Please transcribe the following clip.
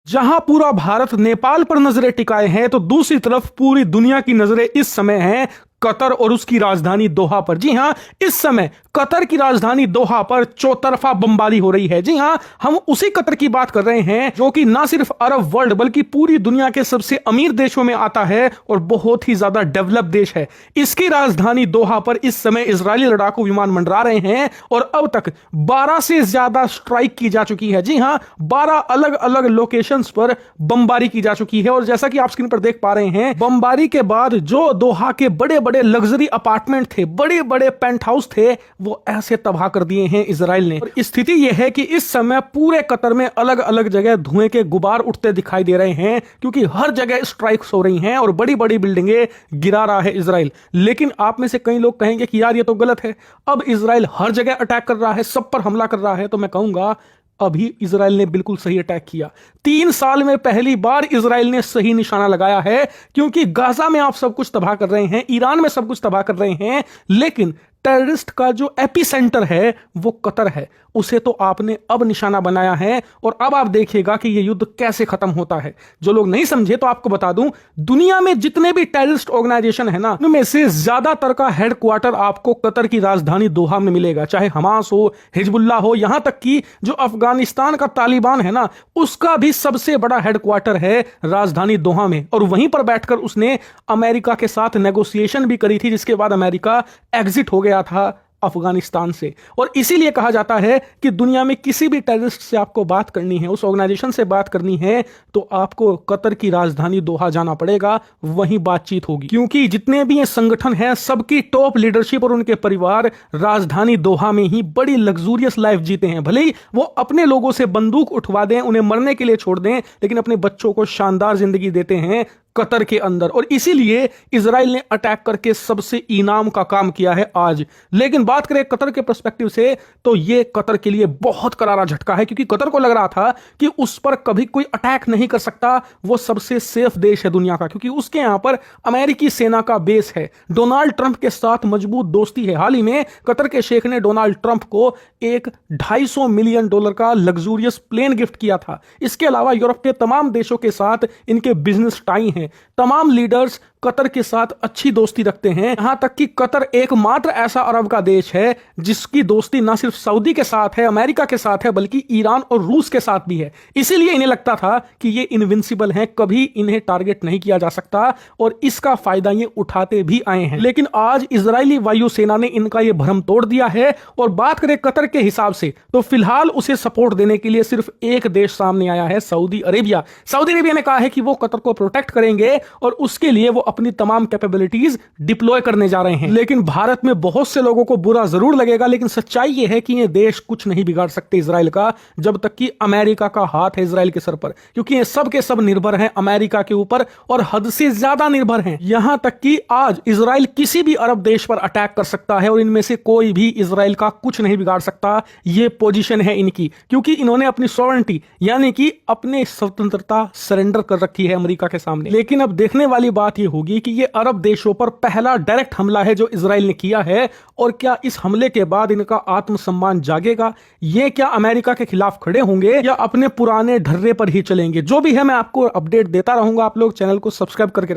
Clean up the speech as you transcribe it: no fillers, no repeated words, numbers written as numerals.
जहां पूरा भारत नेपाल पर नजरें टिकाए हैं तो दूसरी तरफ पूरी दुनिया की नजरें इस समय हैं कतर और उसकी राजधानी दोहा पर। जी हां, इस समय कतर की राजधानी दोहा पर चौतरफा बमबारी हो रही है। जी हां, हम उसी कतर की बात कर रहे हैं जो कि ना सिर्फ अरब वर्ल्ड बल्कि पूरी दुनिया के सबसे अमीर देशों में आता है और बहुत ही ज्यादा डेवलप देश है। इसकी राजधानी दोहा पर इस समय इजरायली लड़ाकू विमान मंडरा रहे हैं और अब तक 12 से ज्यादा स्ट्राइक की जा चुकी है। जी हां, 12 अलग अलग लोकेशंस पर बमबारी की जा चुकी है और जैसा कि आप स्क्रीन पर देख पा रहे हैं, बमबारी के बाद जो दोहा के बड़े बड़े लग्जरी अपार्टमेंट थे, बड़े बड़े पेंट हाउस थे, वो ऐसे तबाह कर दिए हैं इजराइल ने। और स्थिति यह है कि इस समय पूरे कतर में अलग अलग जगह धुएं के गुबार उठते दिखाई दे रहे हैं क्योंकि हर जगह स्ट्राइक्स हो रही हैं और बड़ी बड़ी बिल्डिंगें गिरा रहा है इजराइल। लेकिन आप में से कई लोग कहेंगे कि यार ये तो गलत है, अब इजराइल हर जगह अटैक कर रहा है, सब पर हमला कर रहा है। तो मैं कहूंगा अभी इजराइल ने बिल्कुल सही अटैक किया। 3 साल में पहली बार इजराइल ने सही निशाना लगाया है क्योंकि गाजा में आप सब कुछ तबाह कर रहे हैं, ईरान में सब कुछ तबाह कर रहे हैं, लेकिन टेररिस्ट का जो एपिसेंटर है वो कतर है, उसे तो आपने अब निशाना बनाया है और अब आप देखिएगा कि यह युद्ध कैसे खत्म होता है। जो लोग नहीं समझे तो आपको बता दूं, दुनिया में जितने भी टेररिस्ट ऑर्गेनाइजेशन है ना, उनमें से ज्यादातर का हेडक्वार्टर आपको कतर की राजधानी दोहा में मिलेगा। चाहे हमास हो, हिजबुल्लाह हो, यहां तक कि जो अफगानिस्तान का तालिबान है ना, उसका भी सबसे बड़ा हेडक्वार्टर है राजधानी दोहा में। और वहीं पर बैठकर उसने अमेरिका के साथ नेगोशिएशन भी करी थी, जिसके बाद अमेरिका एग्जिट हो गया था अफगानिस्तान से। और इसीलिए कहा जाता है कि दुनिया में किसी भी टेररिस्ट से आपको बात करनी है, उस ऑर्गेनाइजेशन से बात करनी है, तो आपको कतर की राजधानी दोहा जाना पड़ेगा, वहीं बातचीत होगी। क्योंकि जितने भी ये संगठन हैं, सबकी टॉप लीडरशिप और उनके परिवार राजधानी दोहा में ही बड़ी लग्जूरियस लाइफ जीते हैं। भले ही वो अपने लोगों से बंदूक उठवा दें, उन्हें मरने के लिए छोड़ दें, लेकिन अपने बच्चों को शानदार जिंदगी देते हैं कतर के अंदर। और इसीलिए इजराइल ने अटैक करके सबसे इनाम का काम किया है आज। लेकिन बात करें कतर के पर्सपेक्टिव से तो यह कतर के लिए बहुत करारा झटका है क्योंकि कतर को लग रहा था कि उस पर कभी कोई अटैक नहीं कर सकता, वो सबसे सेफ देश है दुनिया का, क्योंकि उसके यहां पर अमेरिकी सेना का बेस है, डोनाल्ड ट्रंप के साथ मजबूत दोस्ती है। हाल ही में कतर के शेख ने डोनाल्ड ट्रंप को एक $250 मिलियन का लग्जूरियस प्लेन गिफ्ट किया था। इसके अलावा यूरोप के तमाम देशों के साथ इनके बिजनेस टाई हैं। तमाम लीडर्स कतर के साथ अच्छी दोस्ती रखते हैं, यहां तक कि कतर एकमात्र ऐसा अरब का देश है जिसकी दोस्ती ना सिर्फ सऊदी के साथ है, अमेरिका के साथ है, बल्कि ईरान और रूस के साथ भी है। इसीलिए इन्हें लगता था कि ये इनविंसिबल हैं, कभी इन्हें टारगेट नहीं किया जा सकता और इसका फायदा ये उठाते भी आए हैं। लेकिन आज इजरायली वायुसेना ने इनका ये भ्रम तोड़ दिया है। और बात करें कतर के हिसाब से तो फिलहाल उसे सपोर्ट देने के लिए सिर्फ एक देश सामने आया है, सऊदी अरेबिया। सऊदी अरेबिया ने कहा है कि वो कतर को प्रोटेक्ट करेंगे और उसके लिए वो अपनी तमाम कैपेबिलिटीज डिप्लॉय करने जा रहे हैं। लेकिन भारत में बहुत से लोगों को बुरा जरूर लगेगा, लेकिन सच्चाई यह है कि ये देश कुछ नहीं बिगाड़ सकते इजराइल का, जब तक कि अमेरिका का हाथ है इजराइल के सर पर, क्योंकि ये सब के सब निर्भर हैं अमेरिका के ऊपर और हद से ज्यादा निर्भर हैं। यहां तक कि आज इजराइल किसी भी अरब देश पर अटैक कर सकता है और इनमें से कोई भी इजराइल का कुछ नहीं बिगाड़ सकता। ये पोजीशन है इनकी, क्योंकि इन्होंने अपनी सॉवरेंटी यानी कि अपनी स्वतंत्रता सरेंडर कर रखी है अमेरिका के सामने। लेकिन अब देखने वाली बात यह होगी कि ये अरब देशों पर पहला डायरेक्ट हमला है जो इजराइल ने किया है, और क्या इस हमले के बाद इनका आत्मसम्मान जागेगा? ये क्या अमेरिका के खिलाफ खड़े होंगे या अपने पुराने ढर्रे पर ही चलेंगे? जो भी है मैं आपको अपडेट देता रहूंगा। आप लोग चैनल को सब्सक्राइब करके